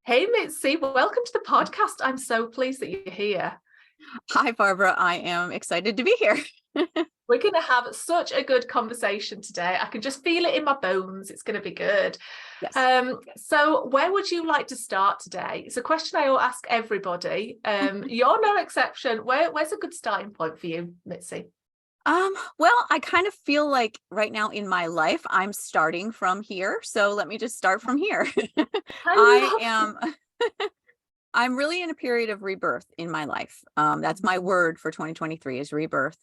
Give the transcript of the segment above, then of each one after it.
Hey, Mitzi, welcome to the podcast. I'm so pleased that you're here. Hi, Barbara. I am excited to be here. We're going to have such a good conversation today. I can just feel it in my bones. It's going to be good. Yes. So where would you like to start today? It's a question I ask everybody. You're no exception. Where's a good starting point for you, Mitzi? Well, I kind of feel like right now in my life, I'm starting from here. So let me just start from here. I'm really in a period of rebirth in my life. That's my word for 2023 is rebirth.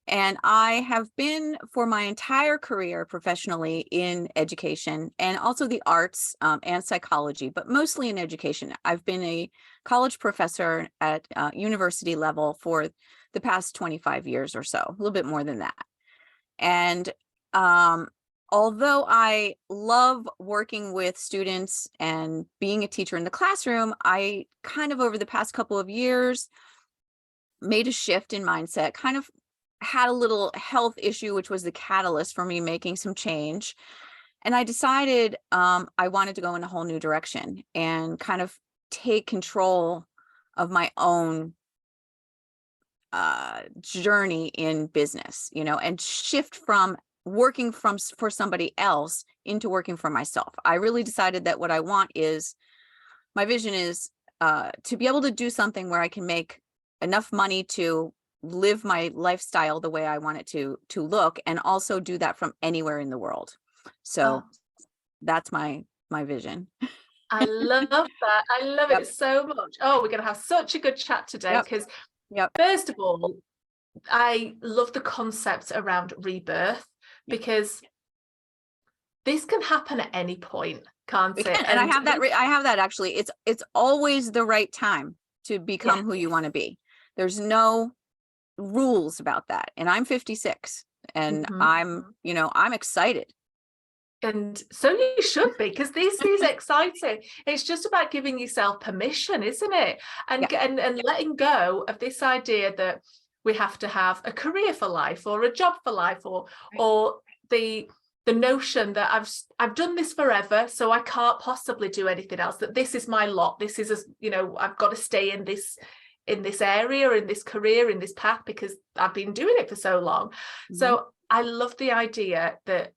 And I have been for my entire career professionally in education and also the arts and psychology, but mostly in education. I've been a college professor at university level for the past 25 years or so, a little bit more than that. And although I love working with students and being a teacher in the classroom, I kind of over the past couple of years made a shift in mindset, kind of had a little health issue, which was the catalyst for me making some change. And I decided I wanted to go in a whole new direction and kind of take control of my own journey in business, and shift from working for somebody else into working for myself. I really decided that what I want is, my vision is to be able to do something where I can make enough money to live my lifestyle the way I want it to look, and also do that from anywhere in the world. So that's my vision. I love that. I love Yep. it so much. Oh, we're going to have such a good chat today because Yep. First of all, I love the concept around rebirth because this can happen at any point, can't it? And I have that actually. It's always the right time to become who you want to be. There's no rules about that. And I'm 56 and I'm excited. And so you should be, because this is exciting. It's just about giving yourself permission, isn't it? And letting go of this idea that we have to have a career for life or a job for life, or the notion that I've done this forever, so I can't possibly do anything else, that this is my lot. This is I've got to stay in this area, in this career, in this path, because I've been doing it for so long. So I love the idea that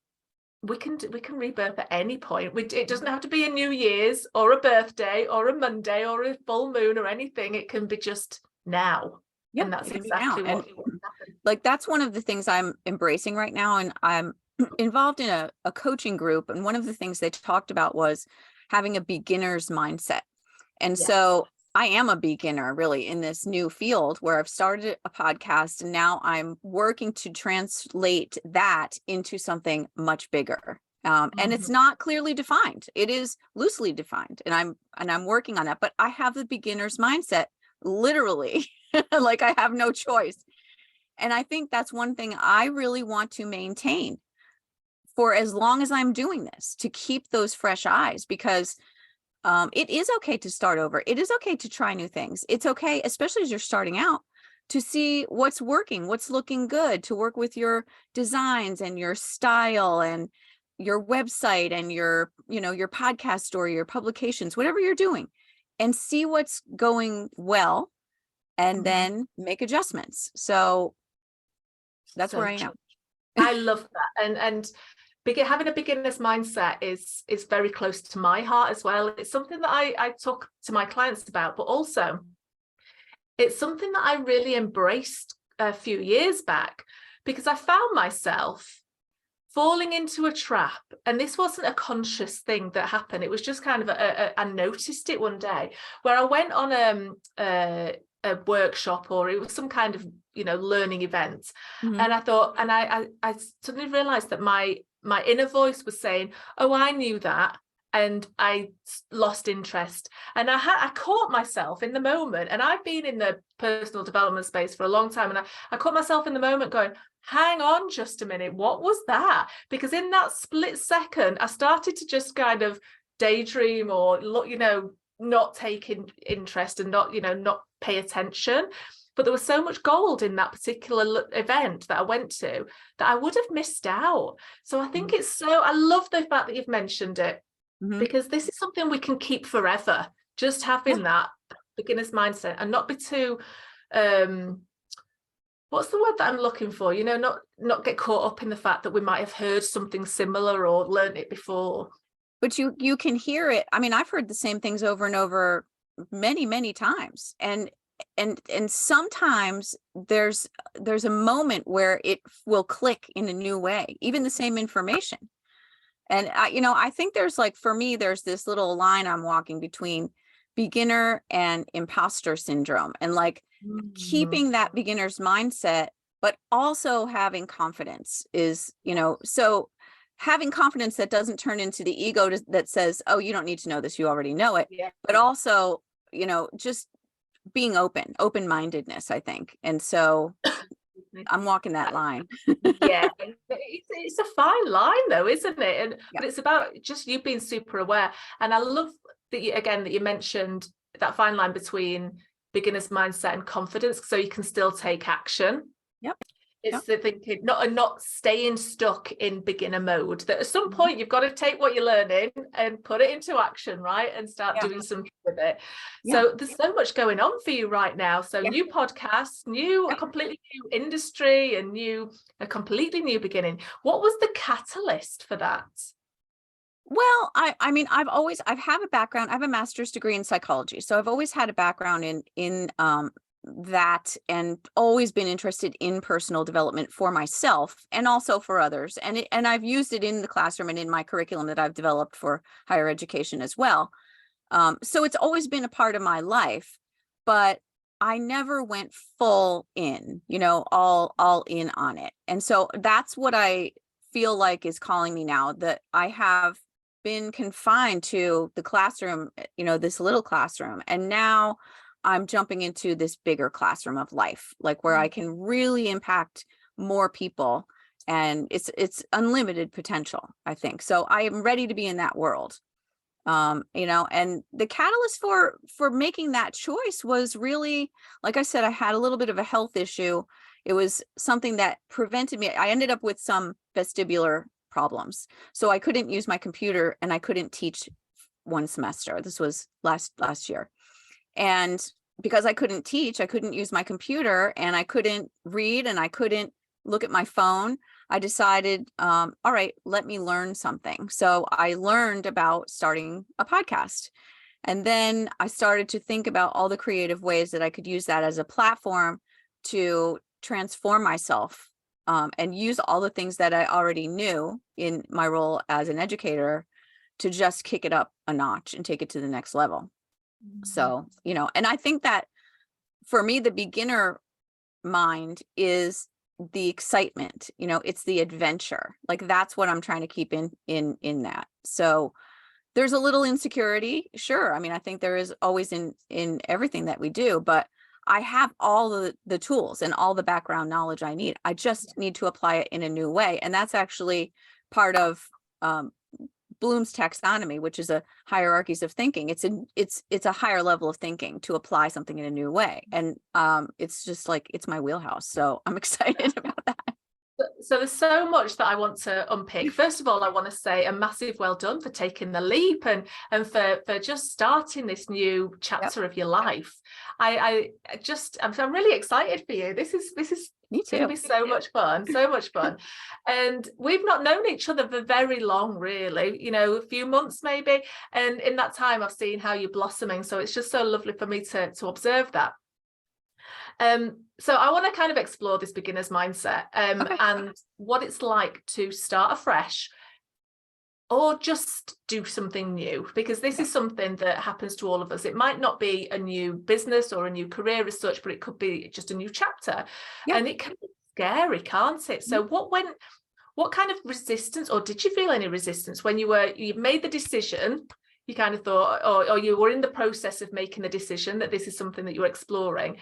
we can rebirth at any point. It doesn't have to be a New Year's or a birthday or a Monday or a full moon or anything. It can be just now. Yeah, and that's exactly what happened. Like, that's one of the things I'm embracing right now. And I'm involved in a coaching group. And one of the things they talked about was having a beginner's mindset. And so I am a beginner really in this new field where I've started a podcast, and now I'm working to translate that into something much bigger. And it's not clearly defined. It is loosely defined, and I'm working on that, but I have the beginner's mindset, literally, like I have no choice. And I think that's one thing I really want to maintain for as long as I'm doing this, to keep those fresh eyes, because it is okay to start over. It is okay to try new things. It's okay, especially as you're starting out, to see what's working, what's looking good, to work with your designs and your style and your website and your podcast story, your publications, whatever you're doing, and see what's going well, and then make adjustments. So that's where I am. I love that. And having a beginner's mindset is very close to my heart as well. It's something that I talk to my clients about, but also it's something that I really embraced a few years back, because I found myself falling into a trap. And this wasn't a conscious thing that happened. It was just kind of I noticed it one day where I went on a workshop, or it was some kind of learning event, and I thought, and I suddenly realized that my inner voice was saying, oh, I knew that, and I lost interest. And I caught myself in the moment, and I've been in the personal development space for a long time, and I caught myself in the moment going, hang on just a minute, what was that? Because in that split second I started to just kind of daydream, or look, not take interest, and not pay attention. But there was so much gold in that particular event that I went to that I would have missed out. So I think I love the fact that you've mentioned it, because this is something we can keep forever. Just having that beginner's mindset and not be too, what's the word that I'm looking for? Not get caught up in the fact that we might have heard something similar or learned it before. But you can hear it. I mean, I've heard the same things over and over many, many times. And sometimes there's a moment where it will click in a new way, even the same information. And I think there's for me, there's this little line I'm walking between beginner and imposter syndrome, and keeping that beginner's mindset, but also having confidence is, so having confidence that doesn't turn into the ego that says, oh, you don't need to know this, you already know it. Yeah. But also, just being open-mindedness, I think. And so I'm walking that line. Yeah, it's a fine line though, isn't it? But it's about just you being super aware. And I love that you mentioned that fine line between beginner's mindset and confidence, so you can still take action. Yep. It's the thinking, not staying stuck in beginner mode, that at some point you've got to take what you're learning and put it into action, right? And start doing something with it. So there's so much going on for you right now. So new podcasts, a completely new industry, a completely new beginning. What was the catalyst for that? Well, I mean, I've have a background. I have a master's degree in psychology. So I've always had a background in that, and always been interested in personal development for myself and also for others. And I've used it in the classroom and in my curriculum that I've developed for higher education as well. So it's always been a part of my life, but I never went full in, all in on it. And so that's what I feel like is calling me now, that I have been confined to the classroom, this little classroom. And now I'm jumping into this bigger classroom of life, where I can really impact more people, and it's unlimited potential, I think. So I am ready to be in that world. And the catalyst for making that choice was really, like I said, I had a little bit of a health issue. It was something that prevented me. I ended up with some vestibular problems. So I couldn't use my computer and I couldn't teach one semester. This was last year. And because I couldn't teach, I couldn't use my computer, and I couldn't read, and I couldn't look at my phone, I decided, all right, let me learn something. So I learned about starting a podcast. And then I started to think about all the creative ways that I could use that as a platform to transform myself, and use all the things that I already knew in my role as an educator to just kick it up a notch and take it to the next level. So, and I think that for me, the beginner mind is the excitement, it's the adventure. That's what I'm trying to keep in that. So there's a little insecurity. Sure. I mean, I think there is always in everything that we do, but I have all the tools and all the background knowledge I need. I just need to apply it in a new way. And that's actually part of, Bloom's taxonomy, which is a hierarchies of thinking. It's a higher level of thinking to apply something in a new way. And it's just it's my wheelhouse. So I'm excited about that. So there's so much that I want to unpick. First of all, I want to say a massive well done for taking the leap and for just starting this new chapter of your life. I'm really excited for you. This is Me too. It's going to be so much fun. And we've not known each other for very long, really, a few months maybe. And in that time, I've seen how you're blossoming. So it's just so lovely for me to observe that. So I want to kind of explore this beginner's mindset, and what it's like to start afresh or just do something new, because this is something that happens to all of us. It might not be a new business or a new career as such, but it could be just a new chapter. And it can be scary, can't it? So what kind of resistance, or did you feel any resistance when you made the decision? You kind of thought, or you were in the process of making the decision that this is something that you're exploring.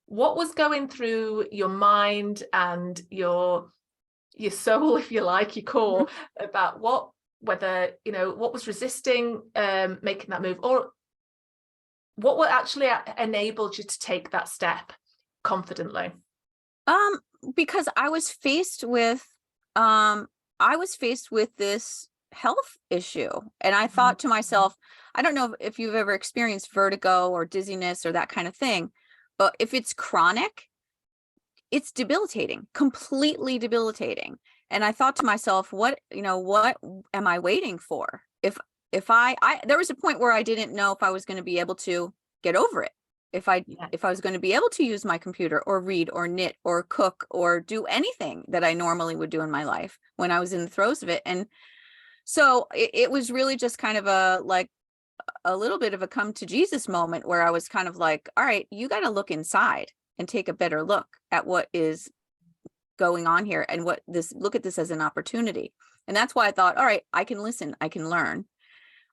What was going through your mind and your soul, if you like, your core, about what was resisting making that move, or what actually enabled you to take that step confidently? Because I was faced with this health issue. And I thought to myself, I don't know if you've ever experienced vertigo or dizziness or that kind of thing, but if it's chronic, it's debilitating, completely debilitating. And I thought to myself, what am I waiting for? If I there was a point where I didn't know if I was going to be able to get over it. If I was going to be able to use my computer or read or knit or cook or do anything that I normally would do in my life when I was in the throes of it. And so it was really just kind of a little bit of a come to Jesus moment where I was kind of like, all right, you got to look inside and take a better look at what is going on here and look at this as an opportunity. And that's why I thought, all right, I can listen, I can learn.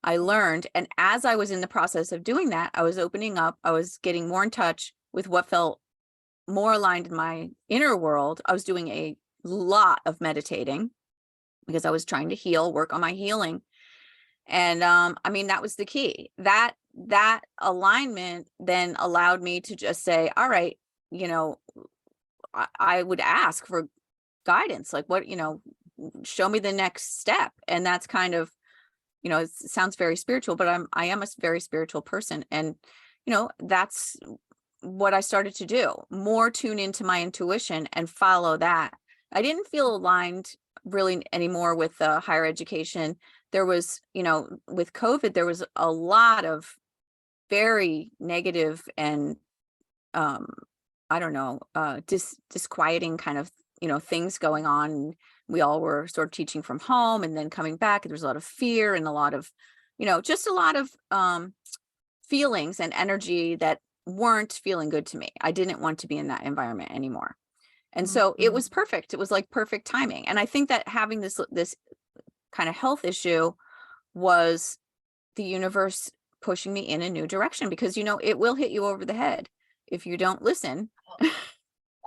I learned. And as I was in the process of doing that, I was opening up, I was getting more in touch with what felt more aligned in my inner world. I was doing a lot of meditating because I was trying to work on my healing. And that was the key. That alignment then allowed me to just say, all right, I would ask for guidance, like what, show me the next step. And that's kind of, it sounds very spiritual, but I am a very spiritual person. And, that's what I started to do, more tune into my intuition and follow that. I didn't feel aligned really anymore with higher education. There was, with COVID, there was a lot of very negative and, disquieting kind of, things going on. We all were sort of teaching from home and then coming back. There was a lot of fear and a lot of, just a lot of feelings and energy that weren't feeling good to me. I didn't want to be in that environment anymore. And so it was perfect. It was like perfect timing. And I think that having this kind of health issue was the universe pushing me in a new direction, because, it will hit you over the head if you don't listen.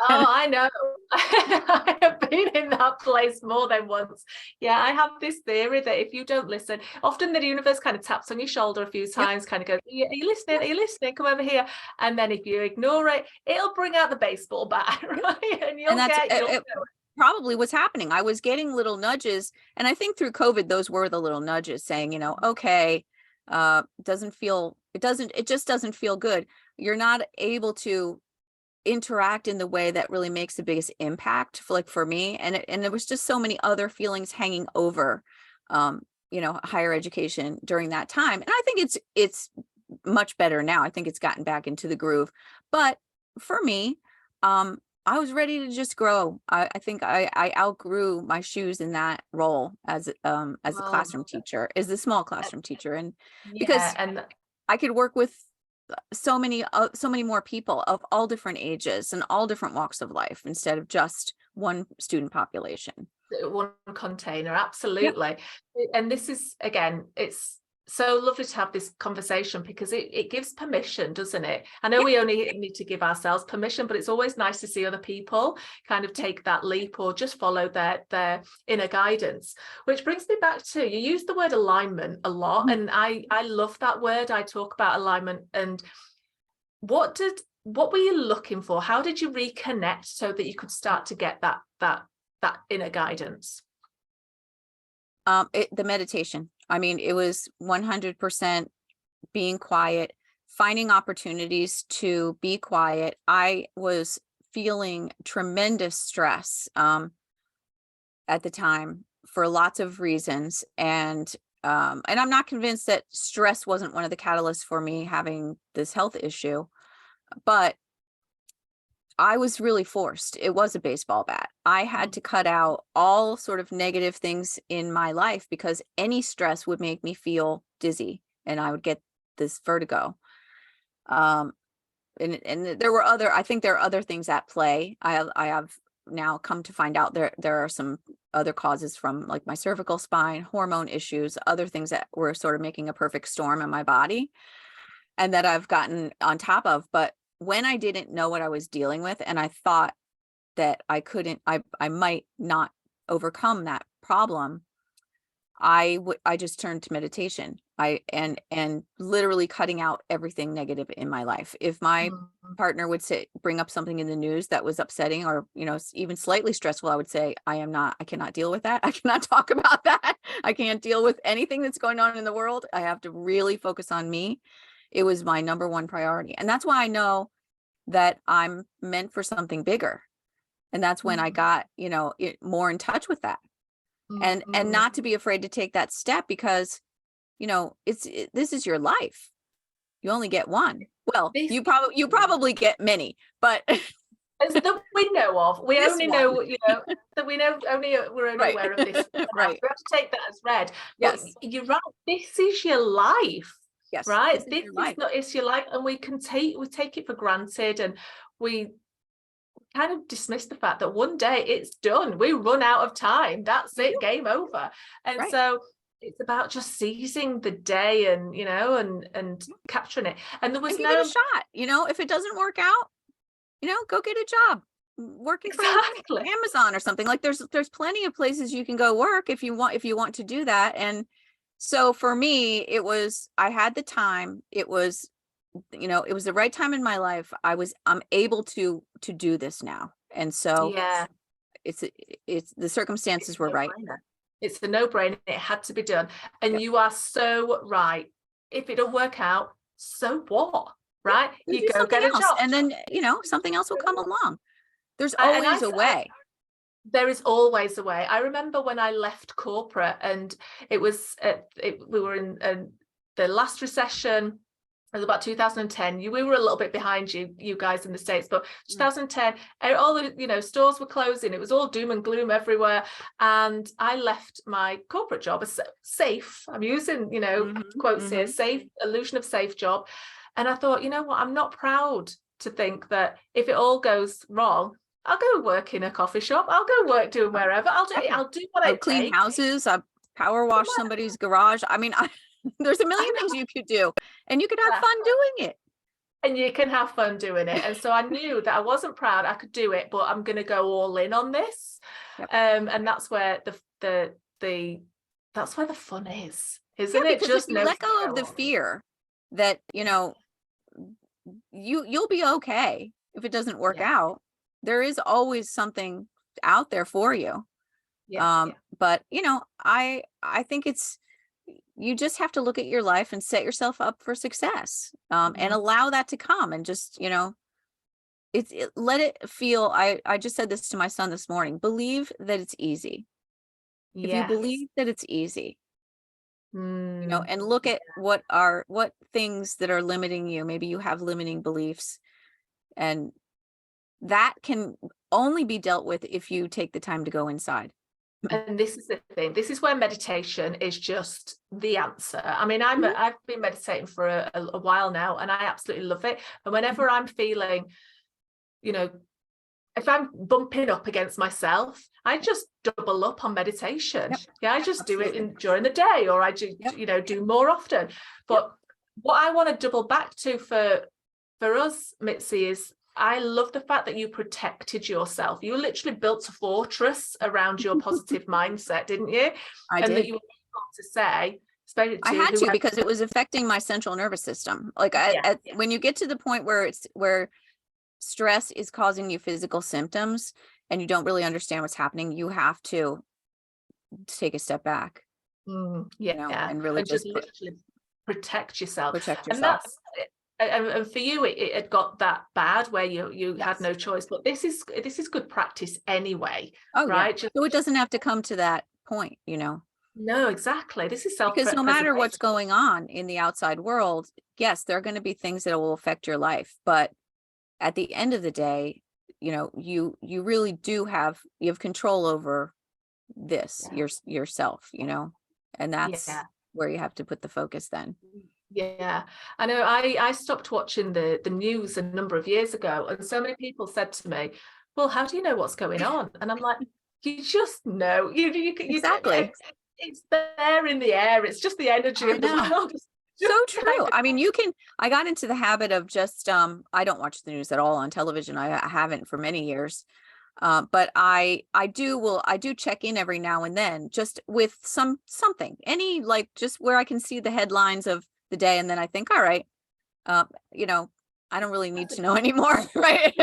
Oh, I know. I have been in that place more than once. Yeah, I have this theory that if you don't listen, often the universe kind of taps on your shoulder a few times, kind of goes, are you listening? Are you listening? Come over here. And then if you ignore it, it'll bring out the baseball bat, right? And you'll probably what's happening. I was getting little nudges. And I think through COVID, those were the little nudges saying, okay, it just doesn't feel good. You're not able to interact in the way that really makes the biggest impact for me. And there was just so many other feelings hanging over, higher education during that time. And I think it's much better now. I think it's gotten back into the groove. But for me, I was ready to just grow. I think I outgrew my shoes in that role as a classroom teacher, as a small classroom teacher. And because I could work with so many more people of all different ages and all different walks of life instead of just one student population. One container, absolutely. Yep. And this is, again, it's so lovely to have this conversation because it gives permission, doesn't it? I know we only need to give ourselves permission, but it's always nice to see other people kind of take that leap or just follow their inner guidance. Which brings me back to, you use the word alignment a lot, and I love that word. I talk about alignment. And what were you looking for? How did you reconnect so that you could start to get that inner guidance? The meditation. It was 100% being quiet, finding opportunities to be quiet. I was feeling tremendous stress at the time for lots of reasons. And I'm not convinced that stress wasn't one of the catalysts for me having this health issue, but I was really forced. It was a baseball bat. I had to cut out all sort of negative things in my life because any stress would make me feel dizzy and I would get this vertigo. And there were I think there are other things at play. I have now come to find out there are some other causes from like my cervical spine, hormone issues, other things that were sort of making a perfect storm in my body and that I've gotten on top of. But when I didn't know what I was dealing with and I thought that I might not overcome that problem, I just turned to meditation. And literally cutting out everything negative in my life. If my Mm. partner would bring up something in the news that was upsetting or, even slightly stressful, I would say, I cannot deal with that. I cannot talk about that. I can't deal with anything that's going on in the world. I have to really focus on me. It was my number one priority. And that's why I know that I'm meant for something bigger. And that's when I Mm. got, more in touch with that. And Mm. not to be afraid to take that step, because this is your life. You only get one. Well, This you probably get many, but as that we know of, we this only one. know, that we know only we're only Right. aware of this. Right. We have to take that as read. Yes. But you're right. This is your life, Yes. right? This is your life. It's your life, and we take it for granted, and we kind of dismiss the fact that one day it's done. We run out of time. That's it. Game over. And Right. so it's about just seizing the day and, and capturing it. And there was give it a shot. If it doesn't work out, go get a job working Exactly. for Amazon or something. Like there's plenty of places you can go work if you want to do that. And so for me, I had the time. It was the right time in my life. I'm able to do this now. And so Yeah. it's the circumstances were right. It's a no-brainer. It had to be done. And Yep. you are so right. If it don't work out, so what? Right? You go get a job. And then, something else will come along. There's And always a way. There is always a way. I remember when I left corporate, and it was we were in the last recession. It was about 2010. We were a little bit behind you guys in the States, but 2010, all the stores were closing. It was all doom and gloom everywhere, and I left my corporate job, a safe. I'm using quotes here, safe, illusion of safe job, and I thought, you know what? I'm not proud to think that if it all goes wrong, I'll go work in a coffee shop. I'll go work doing wherever. I'll do what I clean houses. I power wash somebody's garage. I mean, there's a million things you could do, and you could have fun doing it. And you can have fun doing it. And so I knew that I wasn't proud. I could do it, but I'm going to go all in on this. Yep. And that's where that's where the fun is, isn't it? Just let go of the fear that you'll be okay if it doesn't work out. There is always something out there for you. But I think you just have to look at your life and set yourself up for success, and allow that to come, and just let it feel. I just said this to my son this morning. Believe that it's easy. If you believe that it's easy, and look at what things that are limiting you. Maybe you have limiting beliefs, and that can only be dealt with if you take the time to go inside. And this is the thing. This is where meditation is just the answer. I mean, I've been meditating for a while now, and I absolutely love it. And whenever I'm feeling, if I'm bumping up against myself, I just double up on meditation. I just do it during the day, or I do, do more often. But what I want to double back to for us, Mitzi, is I love the fact that you protected yourself. You literally built a fortress around your positive mindset, didn't you? I did. That you were able to say, I had to, because it was affecting my central nervous system. Like when you get to the point where stress is causing you physical symptoms and you don't really understand what's happening, you have to take a step back. And really just literally protect yourself. Protect yourself. And that's and for you it had got that bad where you had no choice, but this is good practice anyway. Right? So it doesn't have to come to that point. No, exactly. This is self-preservation. Because no matter what's going on in the outside world, yes, there are going to be things that will affect your life, but at the end of the day, you really do have control over this yourself, and that's where you have to put the focus then. I know. I stopped watching the news a number of years ago, and so many people said to me, well, how do you know what's going on? And I'm like, you just know. You exactly. It's there in the air. It's just the energy of the world. So true. I mean, I got into the habit of just I don't watch the news at all on television. I haven't for many years. But I do check in every now and then, just with something, any, like, just where I can see the headlines of the day, and then I think, all right, you know, I don't really need to know anymore, right?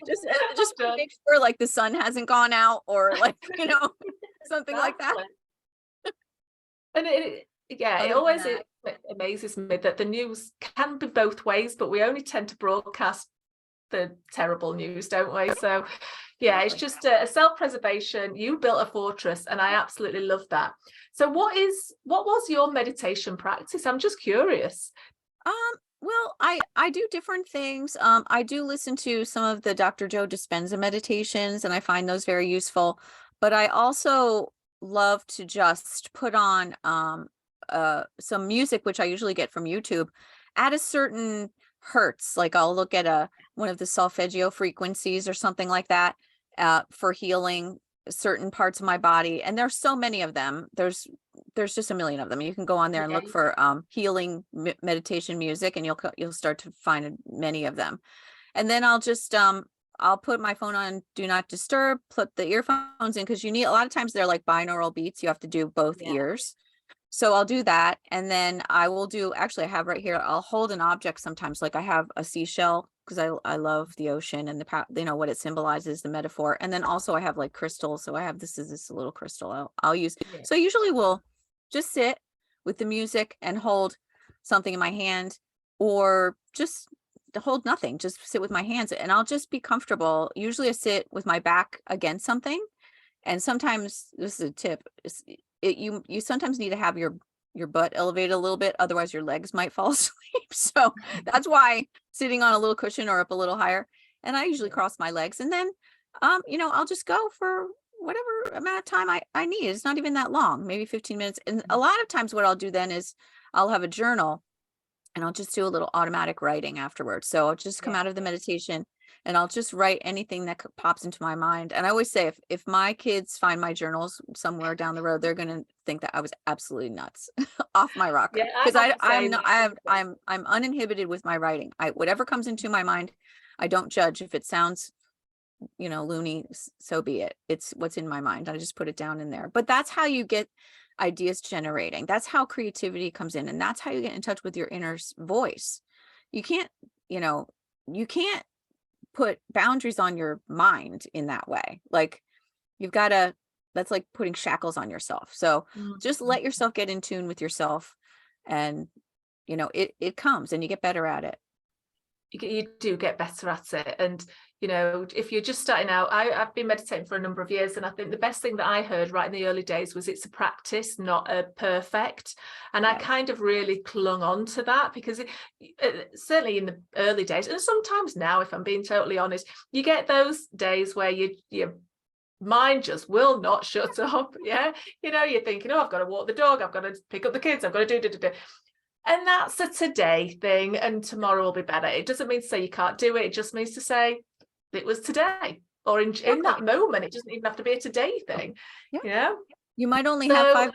Just Done. make sure, like, the sun hasn't gone out, or, like, something like that. Exactly. And it Other than always that, amazes me that the news can be both ways, but we only tend to broadcast the terrible news, don't we? So yeah, it's just a self-preservation. You built a fortress, and I absolutely love that. So what was your meditation practice? I'm just curious. well, I do different things. I do listen to some of the Dr. Joe Dispenza meditations, and I find those very useful. But I also love to just put on some music, which I usually get from YouTube, at a certain hertz. Like, I'll look at one of the solfeggio frequencies or something like that, for healing certain parts of my body. And there's so many of them. There's just a million of them. You can go on there and Yeah, look for healing meditation music, and you'll start to find many of them. And then I'll put my phone on do not disturb, put the earphones in, because you need, a lot of times they're like binaural beats. You have to do both yeah, ears. So I'll do that. And then I will do, actually, I have right here, I'll hold an object sometimes. Like, I have a seashell, because I love the ocean and what it symbolizes, the metaphor. And then also I have like crystals. So I have, this is this little crystal I'll use. yeah. So I usually will just sit with the music and hold something in my hand, or just to hold nothing, just sit with my hands, and I'll just be comfortable. Usually I sit with my back against something. And sometimes, this is a tip, you sometimes need to have your butt elevated a little bit, otherwise your legs might fall asleep. So that's why sitting on a little cushion or up a little higher. And I usually cross my legs, and then I'll just go for whatever amount of time I need. It's not even that long, maybe 15 minutes. And a lot of times what I'll do then is I'll have a journal, and I'll just do a little automatic writing afterwards. So I'll just come Yeah. out of the meditation, and I'll just write anything that pops into my mind. And I always say, if my kids find my journals somewhere down the road, they're going to think that I was absolutely nuts, off my rocker. Yeah, I Because have the I'm same. not, I'm uninhibited with my writing. Whatever comes into my mind, I don't judge. If it sounds, loony, so be it. It's what's in my mind. I just put it down in there. But that's how you get ideas generating. That's how creativity comes in, and that's how you get in touch with your inner voice. You can't, you can't put boundaries on your mind in that way. Like, that's like putting shackles on yourself. So just let yourself get in tune with yourself, and it comes, and you get better at it. You do get better at it. And if you're just starting out, I've been meditating for a number of years, and I think the best thing that I heard right in the early days was it's a practice, not a perfect. And I kind of really clung on to that, because certainly in the early days, and sometimes now, if I'm being totally honest, you get those days where your mind just will not shut up. Yeah, you're thinking, oh, I've got to walk the dog, I've got to pick up the kids, I've got to do. And that's a today thing, and tomorrow will be better. It doesn't mean to say you can't do it. It just means to say it was today, or in that moment. It doesn't even have to be a today thing. Yeah. You might only have 5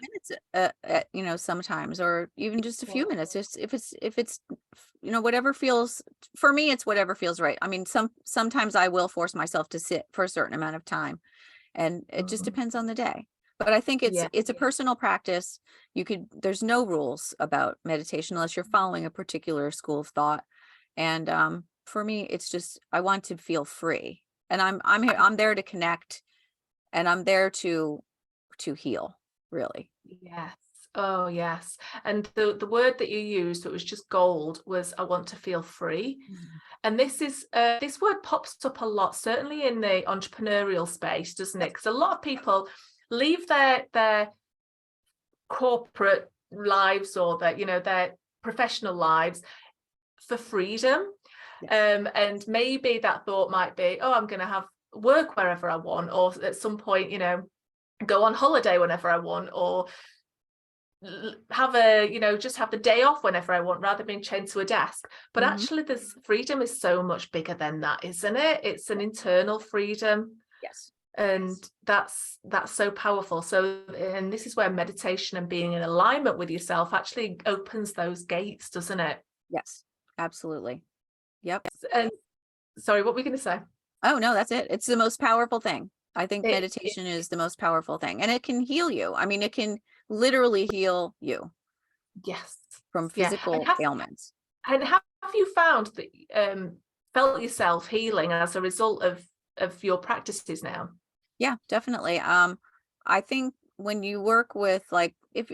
minutes, sometimes, or even just a few minutes. If it's whatever feels, for me, it's whatever feels right. I mean, sometimes I will force myself to sit for a certain amount of time, and it just depends on the day. But I think it's a personal practice. There's no rules about meditation unless you're following a particular school of thought. And for me, it's just, I want to feel free, and I'm there to connect, and I'm there to heal, really. Yes. Oh, yes. And the word that you used, that was just gold, was I want to feel free. And this word pops up a lot, certainly in the entrepreneurial space, doesn't it? Because a lot of people leave their corporate lives, or their professional lives, for freedom. And maybe that thought might be, oh, I'm going to have work wherever I want, or at some point, go on holiday whenever I want, or have just have the day off whenever I want, rather than being chained to a desk. But actually, this freedom is so much bigger than that, isn't it? It's an internal freedom. Yes. And that's so powerful. So, and this is where meditation and being in alignment with yourself actually opens those gates, doesn't it? Yes, absolutely. Yep. And sorry, what were we going to say? Oh no, that's it. It's the most powerful thing. I think It, meditation is the most powerful thing, and it can heal you. I mean, it can literally heal you yes. from Yeah. physical ailments. And have you found that felt yourself healing as a result of your practices now? Yeah, definitely. I think when you work with, like, if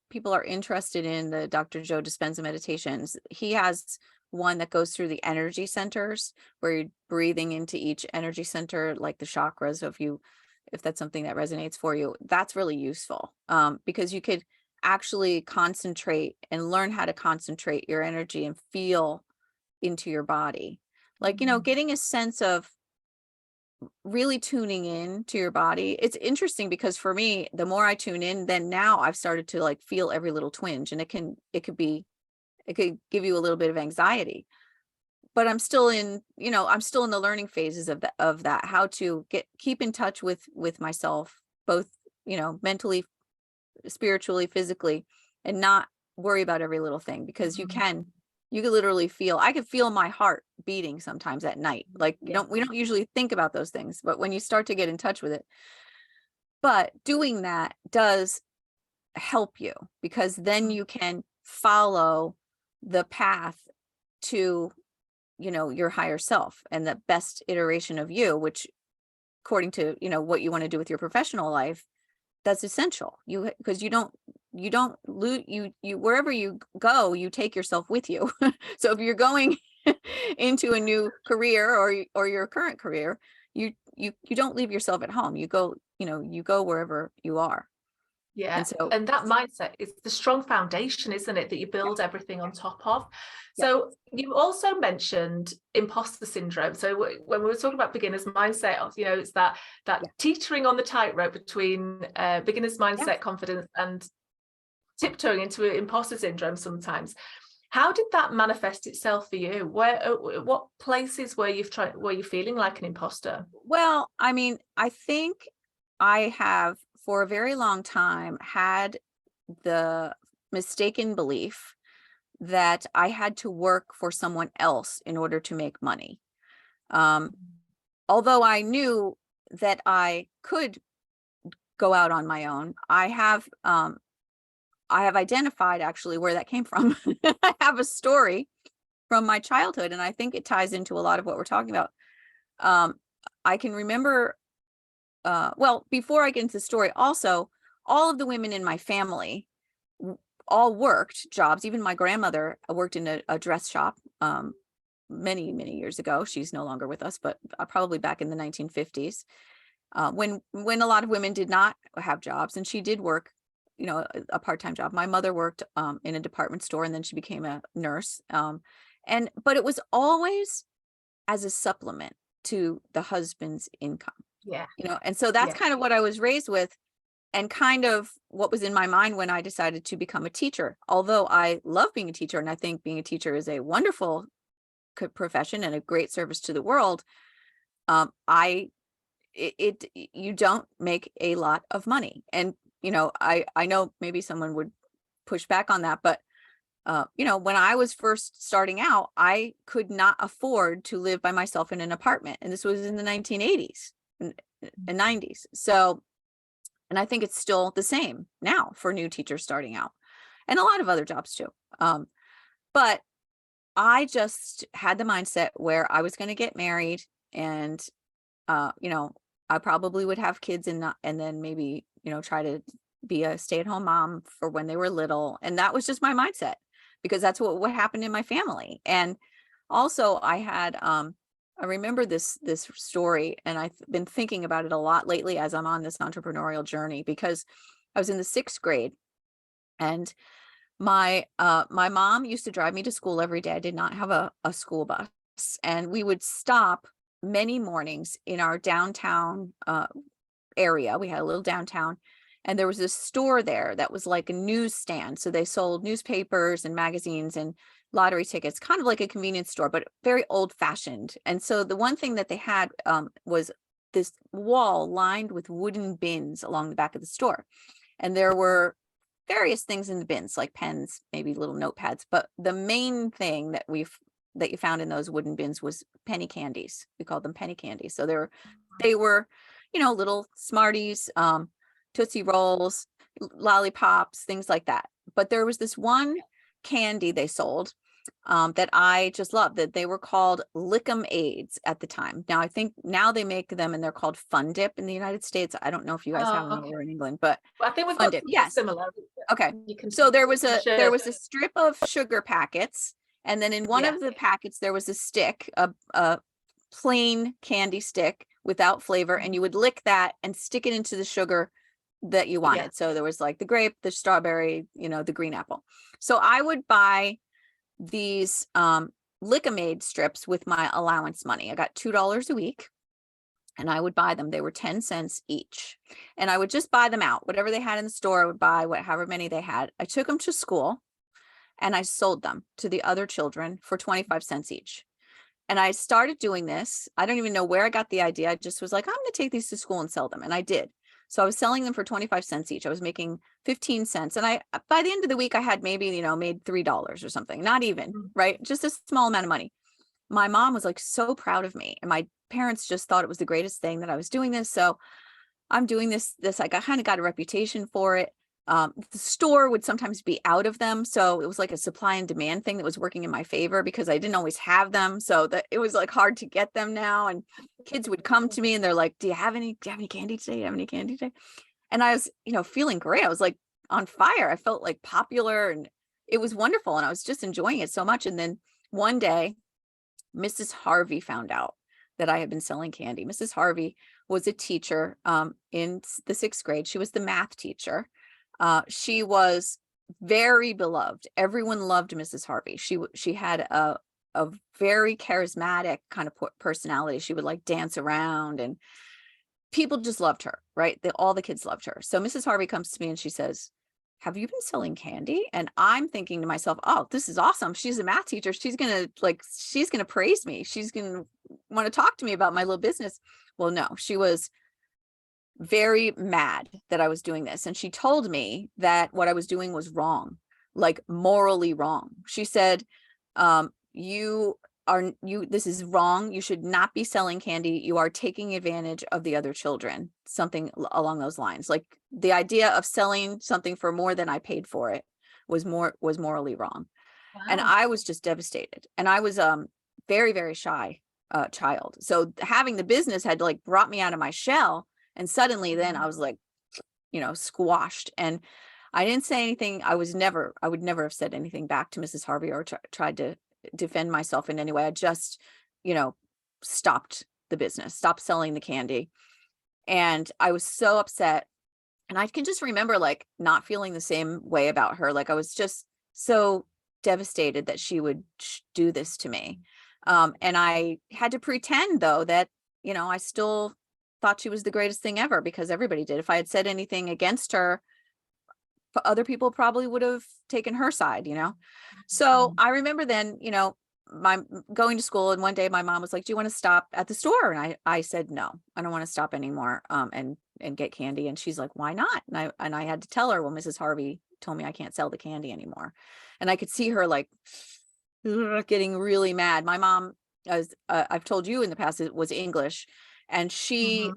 people are interested in the Dr. Joe Dispenza meditations, he has one that goes through the energy centers where you're breathing into each energy center, like the chakras. So if that's something that resonates for you, that's really useful. Because you could actually concentrate and learn how to concentrate your energy and feel into your body. Like, getting a sense of really tuning in to your body. It's interesting because for me, the more I tune in, then now I've started to like feel every little twinge, and it could give you a little bit of anxiety. But I'm still in the learning phases of that, how to keep in touch with myself, both, mentally, spiritually, physically, and not worry about every little thing, because you can literally I could feel my heart beating sometimes at night. Like, Yeah. we don't usually think about those things, but when you start to get in touch with it, but doing that does help you, because then you can follow the path to, your higher self and the best iteration of you, which, according to, what you want to do with your professional life, that's essential. Because you don't lose, you wherever you go, you take yourself with you. So if you're going into a new career, or your current career, you don't leave yourself at home. You go wherever you are. Yeah. And so, And that mindset is the strong foundation, isn't it, that you build everything on top of. yeah, So you also mentioned imposter syndrome. So when we were talking about beginner's mindset, it's that yeah, teetering on the tightrope between beginner's yeah. mindset, confidence, and tiptoeing into imposter syndrome sometimes. How did that manifest itself for you? What places were you feeling like an imposter? Well, I mean, I think I have for a very long time had the mistaken belief that I had to work for someone else in order to make money. Um, Although I knew that I could go out on my own, I have identified actually where that came from. I have a story from my childhood, and I think it ties into a lot of what we're talking about. Um, I can remember, well, before I get into the story, also, all of the women in my family all worked jobs. Even my grandmother worked in a dress shop many, many years ago. She's no longer with us, but probably back in the 1950s, when a lot of women did not have jobs, and she did work, a part-time job. My mother worked in a department store, and then she became a nurse. But it was always as a supplement to the husband's income, Yeah. and so that's Yeah. kind of what I was raised with, and kind of what was in my mind when I decided to become a teacher. Although I love being a teacher, and I think being a teacher is a wonderful profession and a great service to the world, I you don't make a lot of money. And I know maybe someone would push back on that, but when I was first starting out, I could not afford to live by myself in an apartment, and this was in the 1980s and 90s. So, and I think it's still the same now for new teachers starting out, and a lot of other jobs too. But I just had the mindset where I was going to get married, and I probably would have kids, and then maybe, try to be a stay-at-home mom for when they were little. And that was just my mindset, because that's what happened in my family. And also I remember this story, and I've been thinking about it a lot lately as I'm on this entrepreneurial journey, because I was in the 6th grade, and my mom used to drive me to school every day. I did not have a school bus, and we would stop many mornings in our downtown area. We had a little downtown, and there was this store there that was like a newsstand. So they sold newspapers and magazines and lottery tickets, kind of like a convenience store, but very old fashioned. And so the one thing that they had was this wall lined with wooden bins along the back of the store. And there were various things in the bins, like pens, maybe little notepads. But the main thing that that you found in those wooden bins was penny candies. We called them penny candies. So they were, little Smarties, Tootsie Rolls, lollipops, things like that. But there was this one candy they sold that I just loved, that they were called Lick'em Aids at the time. Now I think now they make them and they're called Fun Dip in the United States. I don't know if you guys have them over in England, but well, I think we've Fun got Dip, something yes. similar. Okay. So there was a strip of sugar packets, and then in one of the packets there was a stick, a plain candy stick without flavor, and you would lick that and stick it into the sugar that you wanted. So there was like the grape, the strawberry, the green apple. So I would buy these Lick'em strips with my allowance money. I got $2 a week, and I would buy them. They were 10 cents each, and I would just buy them out. Whatever they had in the store, I would buy however many they had. I took them to school and I sold them to the other children for 25 cents each. And I started doing this. I don't even know where I got the idea. I just was like, I'm going to take these to school and sell them. And I did. So I was selling them for 25 cents each. I was making 15 cents. And by the end of the week, I had maybe, made $3 or something, not even, right? Just a small amount of money. My mom was like so proud of me. And my parents just thought it was the greatest thing that I was doing this. So I'm doing this. I kind of got a reputation for it. The store would sometimes be out of them. So it was like a supply and demand thing that was working in my favor because I didn't always have them. So that it was like hard to get them now. And kids would come to me and they're like, do you have any candy today? Do you have any candy today? And I was, feeling great. I was like on fire. I felt like popular and it was wonderful. And I was just enjoying it so much. And then one day, Mrs. Harvey found out that I had been selling candy. Mrs. Harvey was a teacher in the 6th grade. She was the math teacher. She was very beloved. Everyone loved Mrs. Harvey. She had a very charismatic kind of personality. She would like dance around and people just loved her, right? All the kids loved her. So Mrs. Harvey comes to me and she says, have you been selling candy? And I'm thinking to myself, oh, this is awesome. She's a math teacher. She's going to praise me. She's going to want to talk to me about my little business. Well, no, she was very mad that I was doing this. And she told me that what I was doing was wrong, like morally wrong. She said, this is wrong. You should not be selling candy. You are taking advantage of the other children, something along those lines. Like the idea of selling something for more than I paid for it was morally wrong. Wow. And I was just devastated. And I was very, very shy child. So having the business had like brought me out of my shell. And suddenly then I was like, squashed. And I didn't say anything. I would never have said anything back to Mrs. Harvey or tried to defend myself in any way. I just, stopped the business, stopped selling the candy. And I was so upset. And I can just remember like not feeling the same way about her. Like I was just so devastated that she would do this to me. And I had to pretend though that, I still thought she was the greatest thing ever because everybody did. If I had said anything against her, other people probably would have taken her side, So I remember then, my going to school, and one day my mom was like, do you want to stop at the store? And I said, no, I don't want to stop anymore and get candy. And she's like, why not? And I had to tell her, well, Mrs. Harvey told me I can't sell the candy anymore. And I could see her like getting really mad. My mom, as I've told you in the past, it was English. And she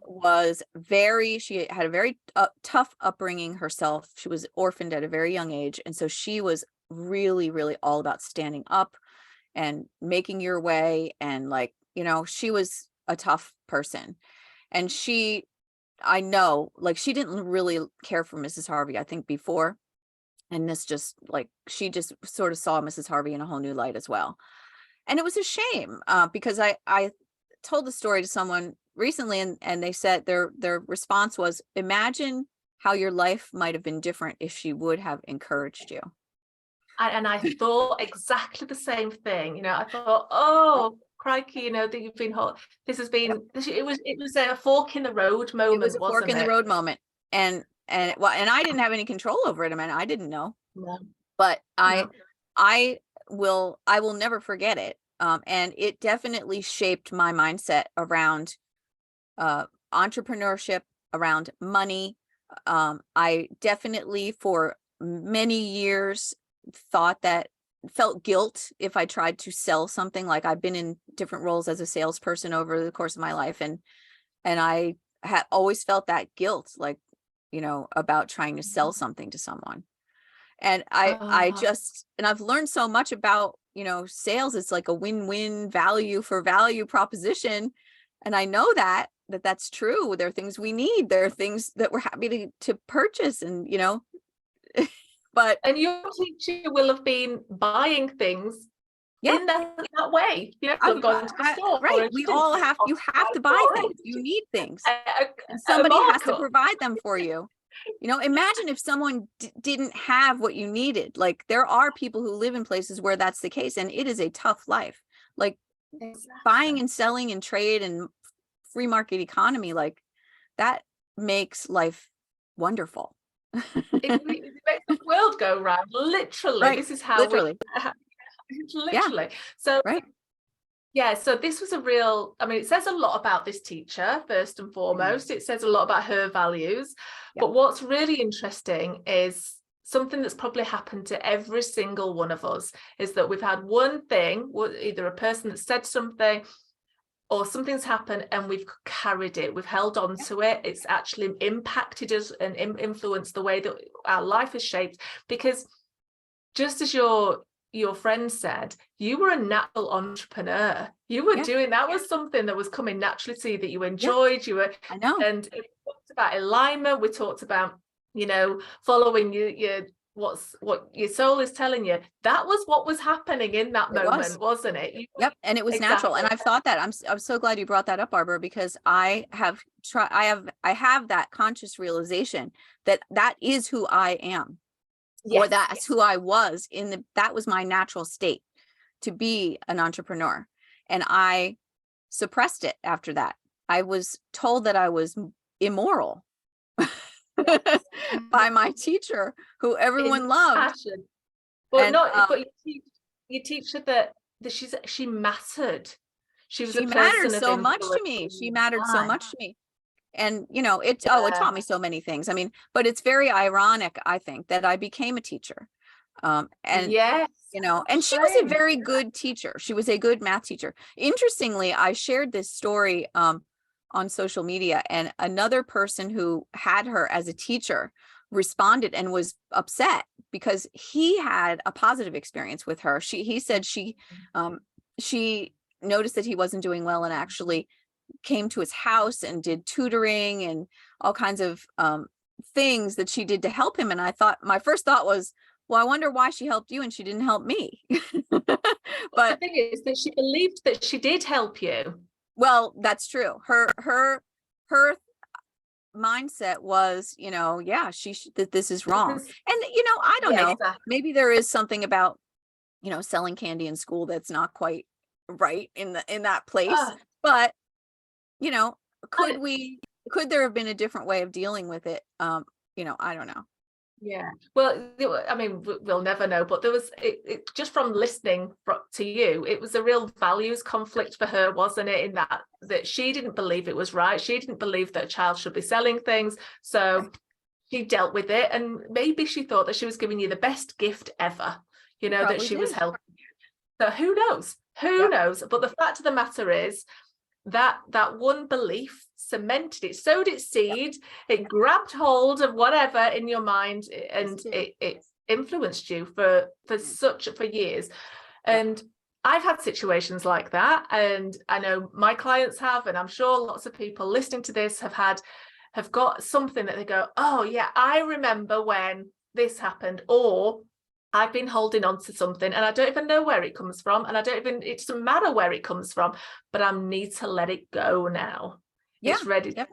she had a very tough upbringing herself. She was orphaned at a very young age. And so she was really, really all about standing up and making your way. And like, she was a tough person. And I know, like, she didn't really care for Mrs. Harvey, I think, before. And this just like, she just sort of saw Mrs. Harvey in a whole new light as well. And it was a shame because I told the story to someone recently and they said their response was, imagine how your life might have been different if she would have encouraged you. And I thought exactly the same thing. I thought, oh crikey, that you've been this has been it was a fork in the road moment. It was a fork in the road moment. And I didn't have any control over it. I mean, I didn't know. No. But I will never forget it. And it definitely shaped my mindset around entrepreneurship, around money. I definitely for many years thought that felt guilt if I tried to sell something. Like I've been in different roles as a salesperson over the course of my life. And I had always felt that guilt, like, about trying to sell something to someone. And I Oh, just, and I've learned so much about, sales. It's like a win-win value for value proposition. And I know that's true. There are things we need. There are things that we're happy to purchase, and, but and your teacher will have been buying things yeah, in that way. She'll have gone to the store. right. And she We didn't all have you to have to buy for things. it You need things, and at a somebody has to markup. provide them for you. Imagine if someone didn't have what you needed. Like there are people who live in places where that's the case, and it is a tough life. Like buying and selling and trade and free market economy, like that makes life wonderful. It makes the world go round. Literally, Right. this is how Literally. literally. Yeah. So Right. yeah, so this was it says a lot about this teacher, first and foremost. It says a lot about her values. Yeah. But what's really interesting is something that's probably happened to every single one of us, is that we've had one thing, either a person that said something or something's happened, and we've carried it, we've held on to it. It's actually impacted us and influenced the way that our life is shaped. Because just as your friend said, you were a natural entrepreneur. You were doing that was something that was coming naturally to you, that you enjoyed. You were, I know. and we talked about alignment. We talked about, following what your soul is telling you. That was what was happening in that moment, wasn't it? Yep. And it was Exactly. natural. And I've thought that. I'm so glad you brought that up, Barbara, because I have that conscious realization that is who I am. Or that's who I was that was my natural state, to be an entrepreneur. And I suppressed it after that. I was told that I was immoral by my teacher, who everyone loved. Passion. But but you teach her that she mattered. She was a person mattered of so much to influence. me. She mattered so much to me. And, it taught me so many things. I mean, but it's very ironic, I think, that I became a teacher. And yes, and she was a very good teacher. She was a good math teacher. Interestingly, I shared this story on social media, and another person who had her as a teacher responded and was upset because he had a positive experience with her. He said she noticed that he wasn't doing well, and actually came to his house and did tutoring and all kinds of things that she did to help him. And my first thought was, well, I wonder why she helped you and she didn't help me. But the thing is that she believed that she did help you. Well, that's true. Her mindset was, that this is wrong. And, I don't know, exactly. Maybe there is something about, selling candy in school that's not quite right in that place. But, could there have been a different way of dealing with it? I don't know. Yeah, well, I mean, we'll never know, but there was it just from listening to you, it was a real values conflict for her, wasn't it? In that she didn't believe it was right. She didn't believe that a child should be selling things. So she dealt with it, and maybe she thought that she was giving you the best gift ever, that she was helping you. So who knows? Who knows? But the fact of the matter is that one belief cemented it, sowed its seed, it grabbed hold of whatever in your mind, and it influenced you for years. And I've had situations like that, and I know my clients have, and I'm sure lots of people listening to this have got something that they go, oh yeah, I remember when this happened, or I've been holding on to something and I don't even know where it comes from, and it doesn't matter where it comes from, but I need to let it go now. It's ready to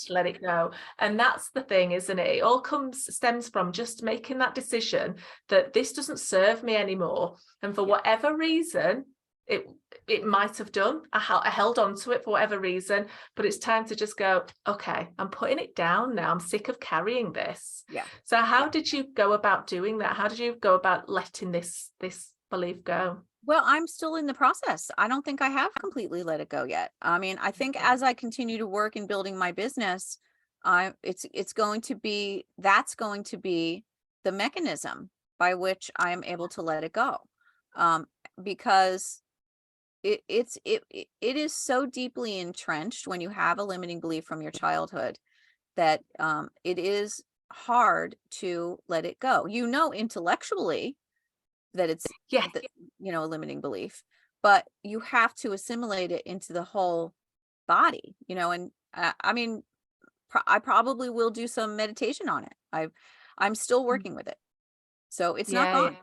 let it go. And that's the thing, isn't it? It all stems from just making that decision that this doesn't serve me anymore. And for whatever reason, it might have done. I held on to it for whatever reason, but it's time to just go, okay, I'm putting it down now. I'm sick of carrying this. Yeah. So how did you go about doing that? How did you go about letting this belief go? Well, I'm still in the process. I don't think I have completely let it go yet. I mean, I think as I continue to work in building my business, that's going to be the mechanism by which I am able to let it go. because it is so deeply entrenched when you have a limiting belief from your childhood that it is hard to let it go. Intellectually that it's Yeah. a limiting belief, but you have to assimilate it into the whole body, and I mean, I probably will do some meditation on it. I'm still working with it. So it's not Yeah, gone. yeah.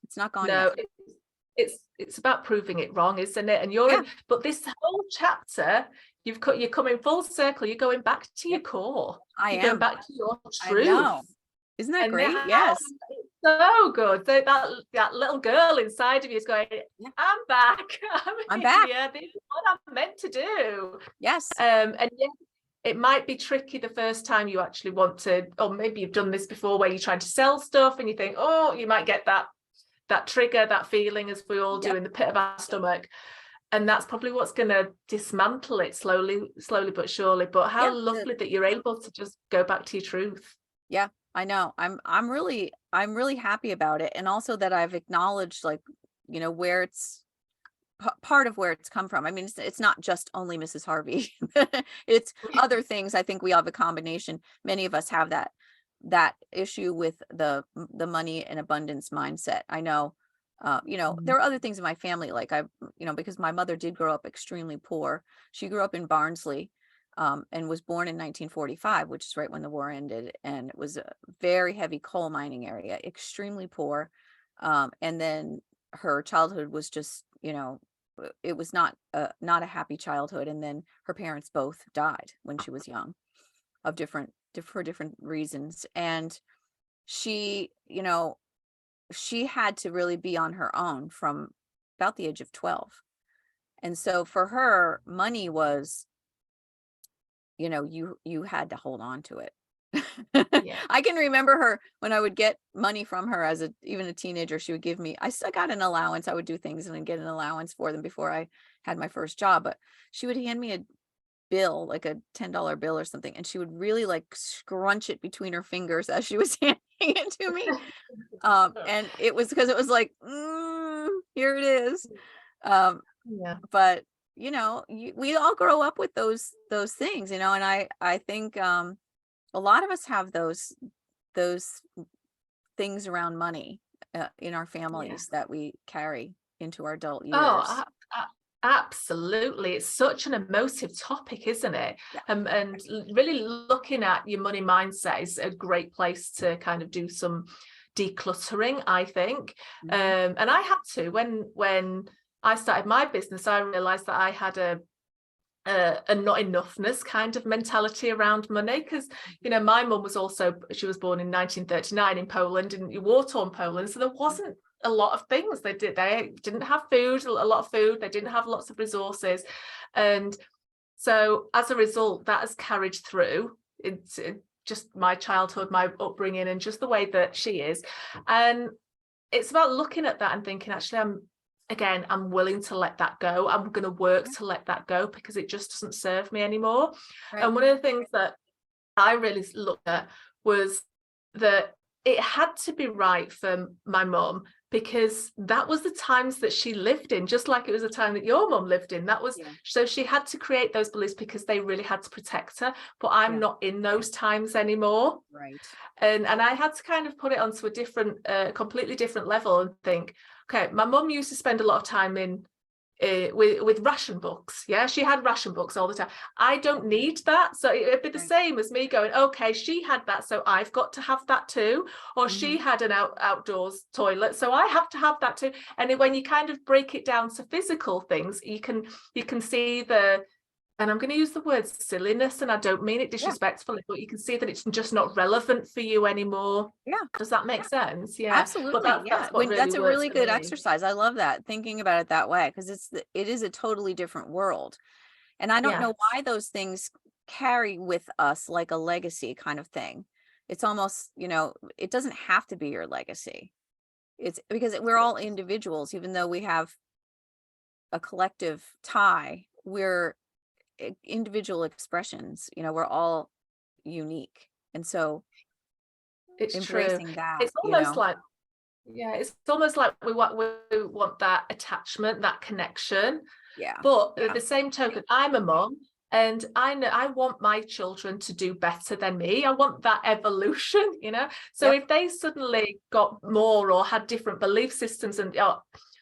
It's not gone yet. No, it's about proving it wrong, isn't it? And you're Yeah. in, but this whole chapter, you're coming full circle. You're going back to your Yep. core. I You're going am. back to your I know. truth. Isn't that And great? now Yes. it's so good. So that little girl inside of you is going, Yeah. I'm back. I'm I'm back. here. This is what I'm meant to do. Yes. And yeah, it might be tricky the first time you actually want to, or maybe you've done this before where you're trying to sell stuff and you think, oh, you might get that trigger, that feeling, as we all do, Yep. in the pit of our stomach. And that's probably what's going to dismantle it slowly but surely. But how Yeah. lovely that you're able to just go back to your truth. Yeah. I know. I'm really happy about it, and also that I've acknowledged, like, where it's part of where it's come from. I mean, it's not just only Mrs. Harvey. It's other things. I think we have a combination. Many of us have that issue with the money and abundance mindset. I know, there are other things in my family, like because my mother did grow up extremely poor. She grew up in Barnsley, and was born in 1945, which is right when the war ended, and it was a very heavy coal mining area, extremely poor. And then her childhood was just, it was not a happy childhood. And then her parents both died when she was young, for different reasons. And she, she had to really be on her own from about the age of 12. And so for her, money was, you had to hold on to it. Yeah. I can remember her when I would get money from her as even a teenager. She would give me, I still got an allowance. I would do things and then get an allowance for them before I had my first job. But she would hand me a bill, like a $10 bill or something, and she would really like scrunch it between her fingers as she was handing it to me. And it was because it was like, here it is. Yeah. But we all grow up with those things, and I think a lot of us have those things around money in our families that we carry into our adult years. Oh, absolutely. It's such an emotive topic, isn't it? Yeah. And really looking at your money mindset is a great place to kind of do some decluttering, I think. Mhm. And I had to, when I started my business, I realized that I had a not enoughness kind of mentality around money, because my mum she was born in 1939 in Poland, in war-torn Poland, so there wasn't a lot of things. They didn't have food, a lot of food. They didn't have lots of resources, and so as a result, that has carried through into just my childhood, my upbringing, and just the way that she is. And it's about looking at that and thinking, actually, I'm willing to let that go. I'm going to work to let that go because it just doesn't serve me anymore. Right. And one of the things that I really looked at was that it had to be right for my mum, because that was the times that she lived in, just like it was the time that your mum lived in. That was, so she had to create those beliefs because they really had to protect her. But I'm not in those times anymore. Right. And I had to kind of put it onto a different, completely different level and think, okay, my mum used to spend a lot of time in with ration books. Yeah, she had ration books all the time. I don't need that. So it'd be the same as me going, okay, she had that, so I've got to have that too. Or she had an outdoors toilet, so I have to have that too. And when you kind of break it down to physical things, you can see and I'm going to use the word silliness, and I don't mean it disrespectfully, but you can see that it's just not relevant for you anymore. Yeah. Does that make sense? Yeah. Absolutely. But that's what really That's a works really for good me. exercise. I love that, thinking about it that way, because it is a totally different world. And I don't know why those things carry with us like a legacy kind of thing. It's almost, it doesn't have to be your legacy. It's because we're all individuals, even though we have a collective tie, we're individual expressions. We're all unique. And so It's true. embracing that, It's almost like Yeah, it's almost like we want that attachment, that connection. Yeah. But Yeah. at the same token, I'm a mum, and I know I want my children to do better than me. I want that evolution, So Yep. if they suddenly got more or had different belief systems and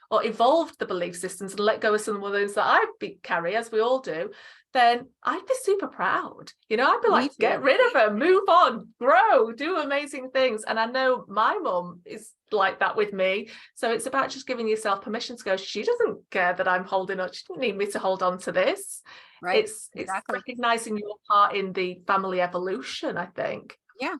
or evolved the belief systems and let go of some of those that carry, as we all do, then I'd be super proud. I'd be Me like, get too. rid of her, move on, grow, do amazing things. And I know my mum is like that with me. So it's about just giving yourself permission to go, she doesn't care that I'm holding on. She didn't need me to hold on to this. Right. It's Exactly. recognizing your part in the family evolution, I think. Yeah.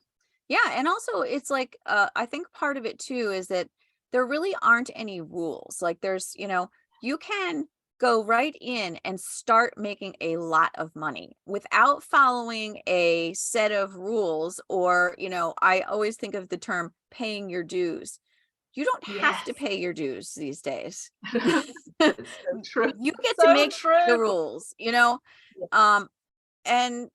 Yeah. And also it's like, I think part of it too is that there really aren't any rules. Like there's, you can go right in and start making a lot of money without following a set of rules, or, I always think of the term paying your dues. You don't have to Yes. pay your dues these days. It's so true. You get to So make true. the rules, and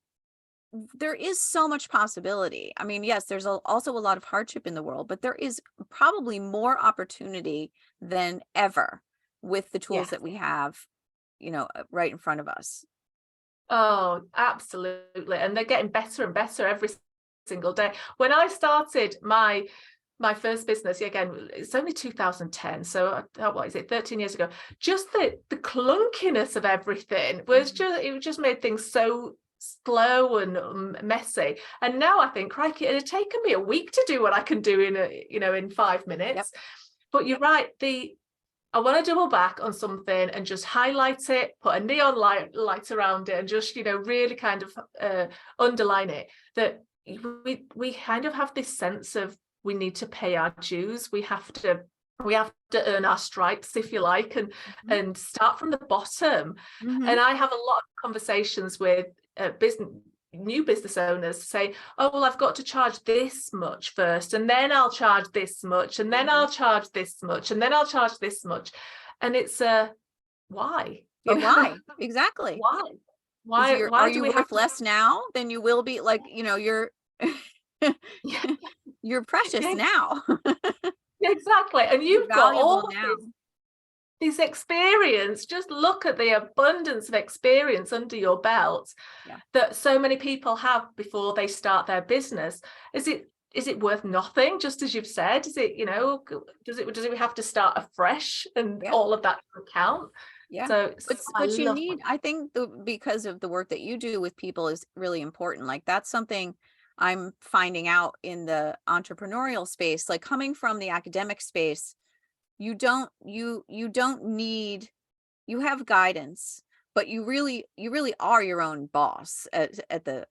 there is so much possibility. I mean, yes, there's also a lot of hardship in the world, but there is probably more opportunity than ever with the tools Yes. that we have, right in front of us. Oh, absolutely. And they're getting better and better every single day. When I started my first business, again, it's only 2010, so what is it, 13 years ago. Just the clunkiness of everything was just made things so slow and messy. And now I think, crikey, it had taken me a week to do what I can do in 5 minutes. Yep. But you're right, I want to double back on something and just highlight it, put a neon light around it, and just really kind of underline it, that we kind of have this sense of we need to pay our dues. We have to earn our stripes, if you like, and start from the bottom. Mm-hmm. And I have a lot of conversations with new business owners say, oh, well, I've got to charge this much first, and then I'll charge this much, and then I'll charge this much, and then I'll charge this much. And it's why? But why? Exactly. Why are do you we worth have less now than you will be? Like, you're you're precious now. Exactly. And You're you've got valuable all of now. this experience. Just look at the abundance of experience under your belt that so many people have before they start their business. Is it worth nothing, just as you've said? Is it, does it have to start afresh and all of that to count? Yeah. So But you need, I think because of the work that you do with people is really important. Like that's something I'm finding out in the entrepreneurial space, like coming from the academic space, you don't need, you have guidance, but you really are your own boss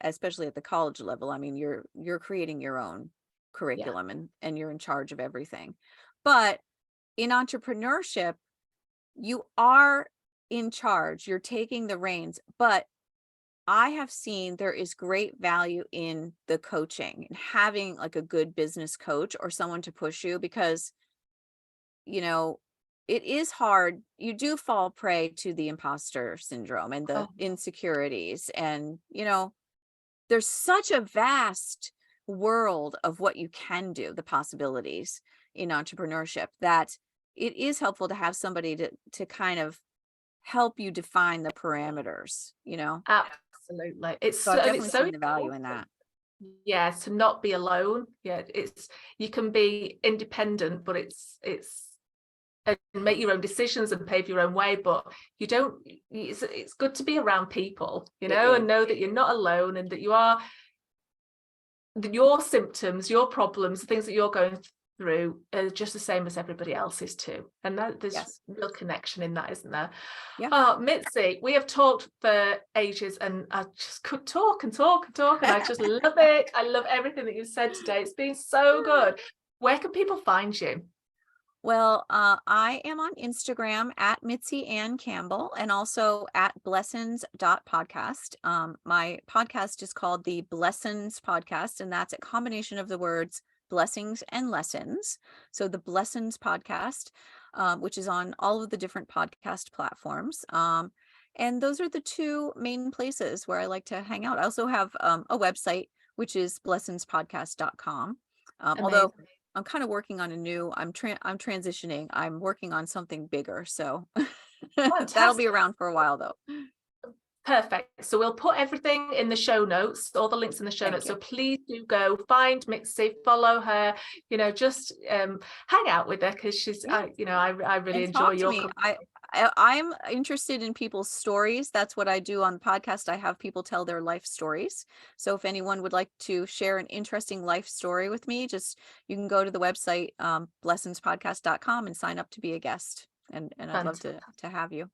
especially at the college level. I mean, you're creating your own curriculum and you're in charge of everything. But in entrepreneurship, you are in charge, you're taking the reins, but I have seen there is great value in the coaching and having like a good business coach or someone to push you, because it is hard. You do fall prey to the imposter syndrome and the insecurities. And, there's such a vast world of what you can do, the possibilities in entrepreneurship, that it is helpful to have somebody to kind of help you define the parameters, Absolutely. So I've definitely seen the value in that. Yeah, to not be alone. Yeah, you can be independent, but it's and make your own decisions and pave your own way, but you don't, it's good to be around people, and know that you're not alone, and that your symptoms, your problems, the things that you're going through are just the same as everybody else's too. And that there's real connection in that, isn't there? Oh, Mitzi, we have talked for ages, and I just could talk and talk and talk, and I just love it. I love everything that you've said today. It's been so good. Where can people find you? Well, I am on Instagram at Mitzi Ann Campbell, and also at blessons.podcast. My podcast is called the Blessons Podcast, and that's a combination of the words blessings and lessons. So the Blessons Podcast, which is on all of the different podcast platforms. And those are the two main places where I like to hang out. I also have a website, which is blessonspodcast.com. Although I'm kind of working on I'm transitioning. I'm working on something bigger. So that'll be Fantastic. around for a while though. Perfect. So we'll put everything in the show notes, all the links in the show Thank notes. you. So please do go find Mitzi, follow her, just hang out with her, because she's, Yeah. I really And enjoy talk to your me. company. I'm interested in people's stories. That's what I do on the podcast. I have people tell their life stories. So if anyone would like to share an interesting life story with me, you can go to the website, blessonspodcast.com, and sign up to be a guest. And I'd love Fantastic. to have you.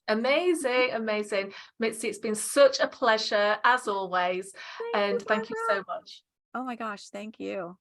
Amazing. Mitzi, it's been such a pleasure as always. Thank you, And thank you so Barbara. much. Oh my gosh. Thank you.